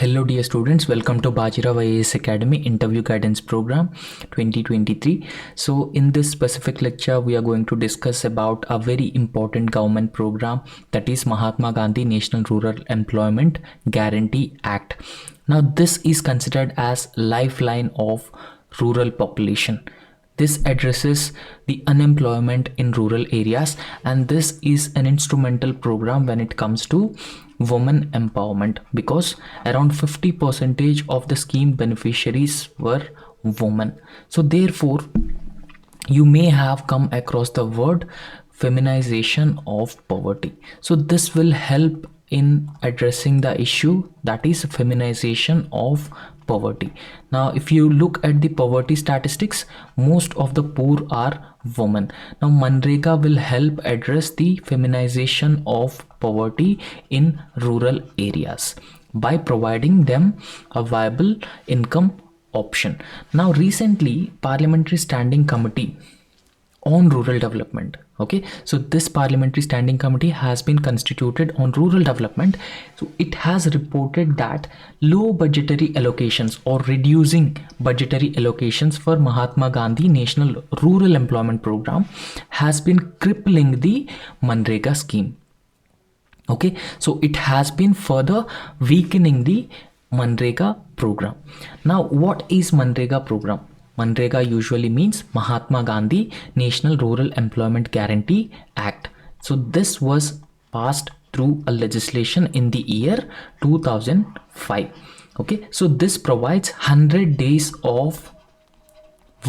Hello dear students, welcome to Bajirao Ias Academy Interview Guidance Program 2023. So in this specific lecture, we are going to discuss about a very important government program, that is Mahatma Gandhi National Rural Employment Guarantee Act. Now this is considered as lifeline of rural population. This addresses the unemployment in rural areas, and this is an instrumental program when it comes to women empowerment, because around 50% of the scheme beneficiaries were women. So therefore, you may have come across the word feminization of poverty. So this will help in addressing the issue, that is feminization of poverty. Now if you look at the poverty statistics, most of the poor are women. Now Manrega will help address the feminization of poverty in rural areas by providing them a viable income option. Now recently, Parliamentary Standing Committee on Rural Development, okay, so this Parliamentary Standing Committee has been constituted on rural development. So it has reported that low budgetary allocations or reducing budgetary allocations for Mahatma Gandhi National Rural Employment Program has been crippling the Manrega scheme. Okay, so it has been further weakening the Manrega program. Now what is Manrega program? Manrega usually means Mahatma Gandhi National Rural Employment Guarantee Act. So this was passed through a legislation in the year 2005. Okay, so this provides 100 days of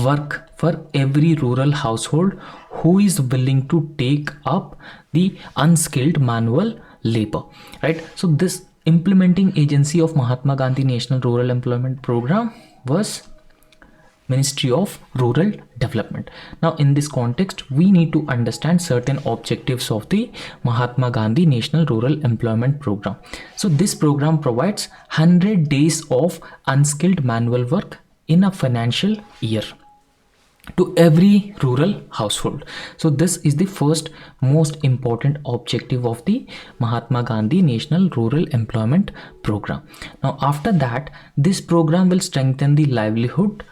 work for every rural household who is willing to take up the unskilled manual labor, right? So this implementing agency of Mahatma Gandhi National Rural Employment Program was Ministry of Rural Development. Now in this context, we need to understand certain objectives of the Mahatma Gandhi National Rural Employment Program. So this program provides 100 days of unskilled manual work in a financial year to every rural household. So this is the first most important objective of the Mahatma Gandhi National Rural Employment Program. Now after that, this program will strengthen the livelihood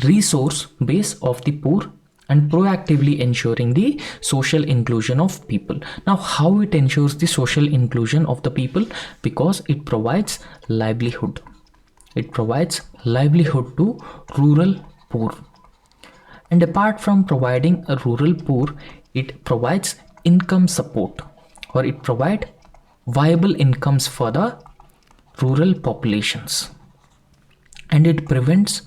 resource base of the poor and proactively ensuring the social inclusion of people. Now how it ensures the social inclusion of the people? Because it provides livelihood. It provides livelihood to rural poor. And apart from providing a rural poor, it provides income support, or it provides viable incomes for the rural populations. And it prevents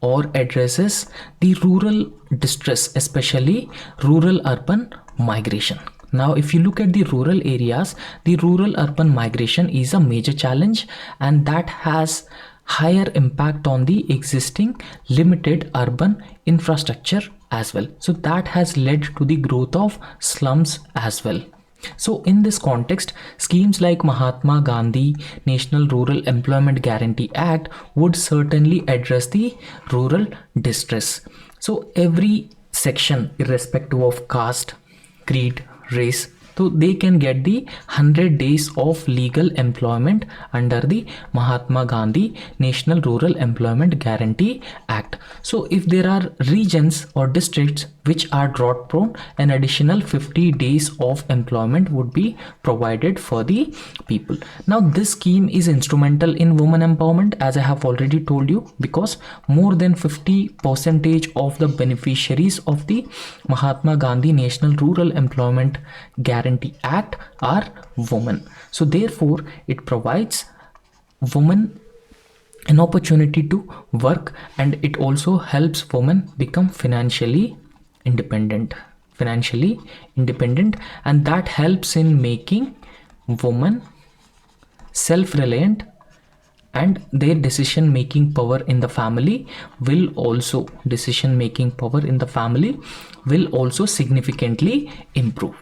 or addresses the rural distress, especially rural urban migration. Now if you look at the rural areas, the rural urban migration is a major challenge, and that has higher impact on the existing limited urban infrastructure as well. So that has led to the growth of slums as well. So in this context, schemes like Mahatma Gandhi National Rural Employment Guarantee Act would certainly address the rural distress. So every section, irrespective of caste, creed, race, so they can get the 100 days of legal employment under the Mahatma Gandhi National Rural Employment Guarantee Act. So if there are regions or districts which are drought prone, an additional 50 days of employment would be provided for the people. Now this scheme is instrumental in women empowerment, as I have already told you, because more than 50% of the beneficiaries of the Mahatma Gandhi National Rural Employment Guarantee Act are women. So therefore it provides women an opportunity to work, and it also helps women become financially independent, and that helps in making women self-reliant, and their decision making power in the family will also significantly improve.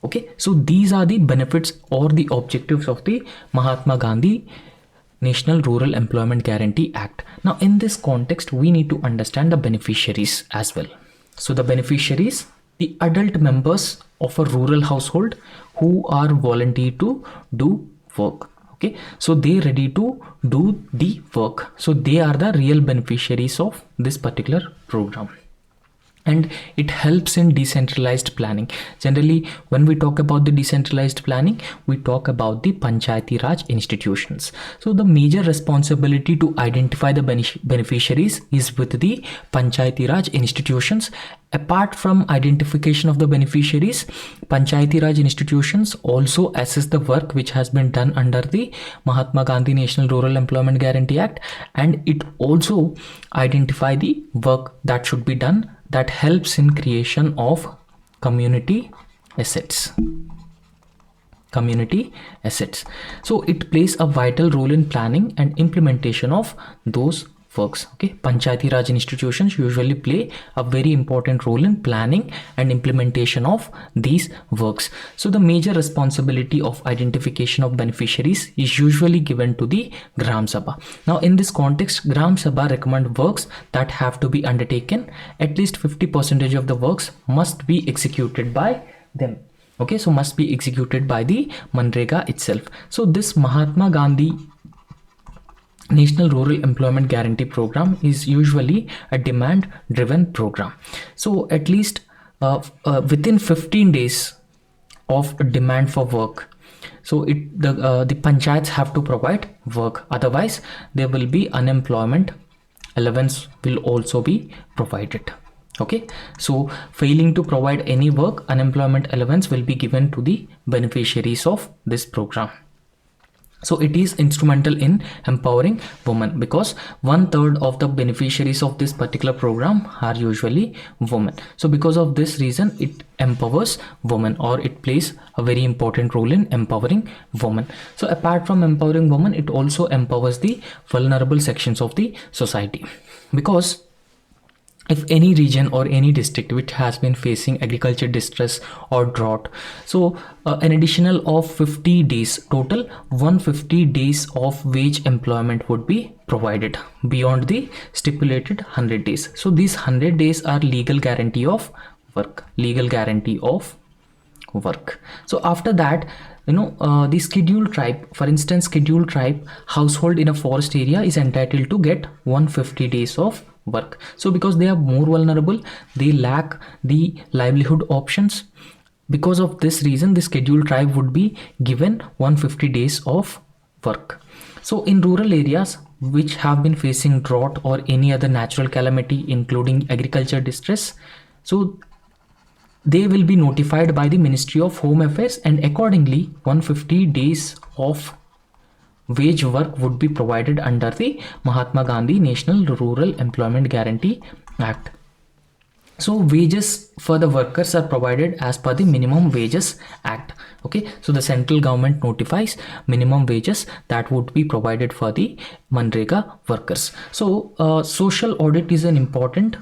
Okay, so these are the benefits or the objectives of the Mahatma Gandhi National Rural Employment Guarantee Act. Now in this context, we need to understand the beneficiaries as well. So the beneficiaries, the adult members of a rural household who are volunteered to do work. Okay, so they ready to do the work. So they are the real beneficiaries of this particular program. And it helps in decentralized planning. Generally, when we talk about the decentralized planning, we talk about the Panchayati Raj institutions. So the major responsibility to identify the beneficiaries is with the Panchayati Raj institutions. Apart from identification of the beneficiaries, Panchayati Raj institutions also assess the work which has been done under the Mahatma Gandhi National Rural Employment Guarantee Act, and it also identify the work that should be done that helps in creation of community assets. So it plays a vital role in planning and implementation of those works. Okay, Panchayati Raj institutions usually play a very important role in planning and implementation of these works. So the major responsibility of identification of beneficiaries is usually given to the Gram Sabha. Now in this context, Gram Sabha recommend works that have to be undertaken. At least 50% of the works must be executed by them. Okay, so must be executed by the Manrega itself. So this Mahatma Gandhi National Rural Employment Guarantee Program is usually a demand driven program. So at least within 15 days of demand for work, so the panchayats have to provide work, otherwise there will be unemployment allowance will also be provided. Okay, so failing to provide any work, unemployment allowance will be given to the beneficiaries of this program. So it is instrumental in empowering women, because 1/3 of the beneficiaries of this particular program are usually women. So because of this reason, it empowers women, or it plays a very important role in empowering women. So apart from empowering women, it also empowers the vulnerable sections of the society, because if any region or any district which has been facing agriculture distress or drought, so an additional of 50 days, total 150 days of wage employment would be provided beyond the stipulated 100 days. So these 100 days are legal guarantee of work. So after that, the scheduled tribe, for instance, scheduled tribe household in a forest area is entitled to get 150 days of work. So because they are more vulnerable, they lack the livelihood options. Because of this reason, the scheduled tribe would be given 150 days of work. So in rural areas which have been facing drought or any other natural calamity including agriculture distress, so they will be notified by the Ministry of Home Affairs, and accordingly 150 days of wage work would be provided under the Mahatma Gandhi National Rural Employment Guarantee Act. So wages for the workers are provided as per the Minimum Wages Act. Okay, so the central government notifies minimum wages that would be provided for the Manrega workers. So social audit is an important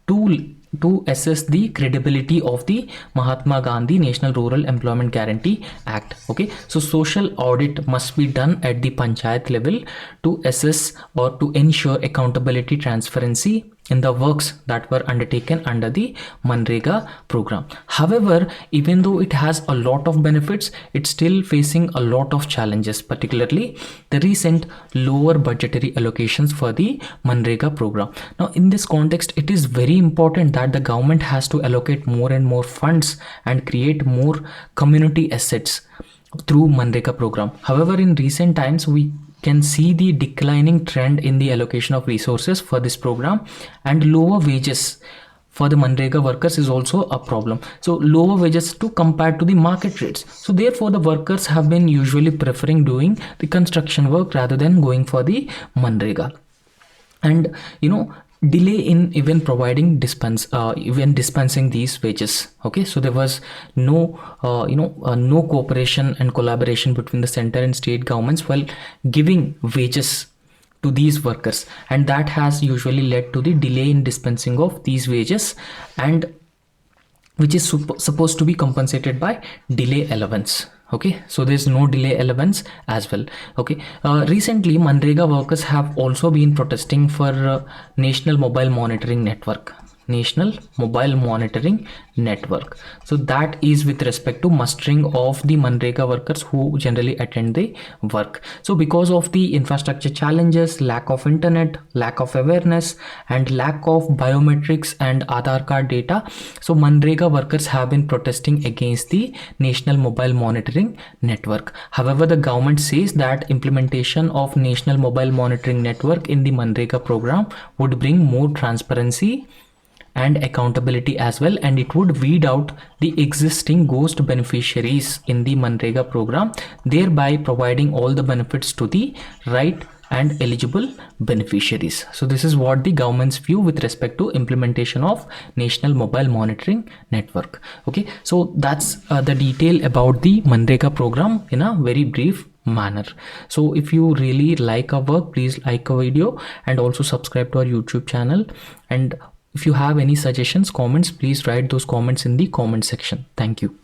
tool to assess the credibility of the Mahatma Gandhi National Rural Employment Guarantee Act. Okay, so social audit must be done at the panchayat level to assess or to ensure accountability, transparency in the works that were undertaken under the Manrega program. However, even though it has a lot of benefits, it's still facing a lot of challenges, particularly the recent lower budgetary allocations for the Manrega program. Now, in this context, it is very important that the government has to allocate more and more funds and create more community assets through Manrega program. However, in recent times, we can see the declining trend in the allocation of resources for this program, and lower wages for the Manrega workers is also a problem. So lower wages to compare to the market rates. So therefore the workers have been usually preferring doing the construction work rather than going for the Manrega. And delay in even providing dispensing these wages. Okay, so there was no no cooperation and collaboration between the center and state governments while giving wages to these workers, and that has usually led to the delay in dispensing of these wages, and which is supposed to be compensated by delay allowance. Okay, so there's no delay allowance as well. Okay, recently Manrega workers have also been protesting for National Mobile Monitoring Network. National Mobile Monitoring Network. So that is with respect to mustering of the Manrega workers who generally attend the work. So because of the infrastructure challenges, lack of internet, lack of awareness, and lack of biometrics and Aadhaar card data, so Manrega workers have been protesting against the National Mobile Monitoring Network. However, the government says that implementation of National Mobile Monitoring Network in the Manrega program would bring more transparency and accountability as well, and it would weed out the existing ghost beneficiaries in the Manrega program, thereby providing all the benefits to the right and eligible beneficiaries. So this is what the government's view with respect to implementation of National Mobile Monitoring Network. Okay, so that's the detail about the Manrega program in a very brief manner. So if you really like our work, please like our video and also subscribe to our YouTube channel. And if you have any suggestions, comments, please write those comments in the comment section. Thank you.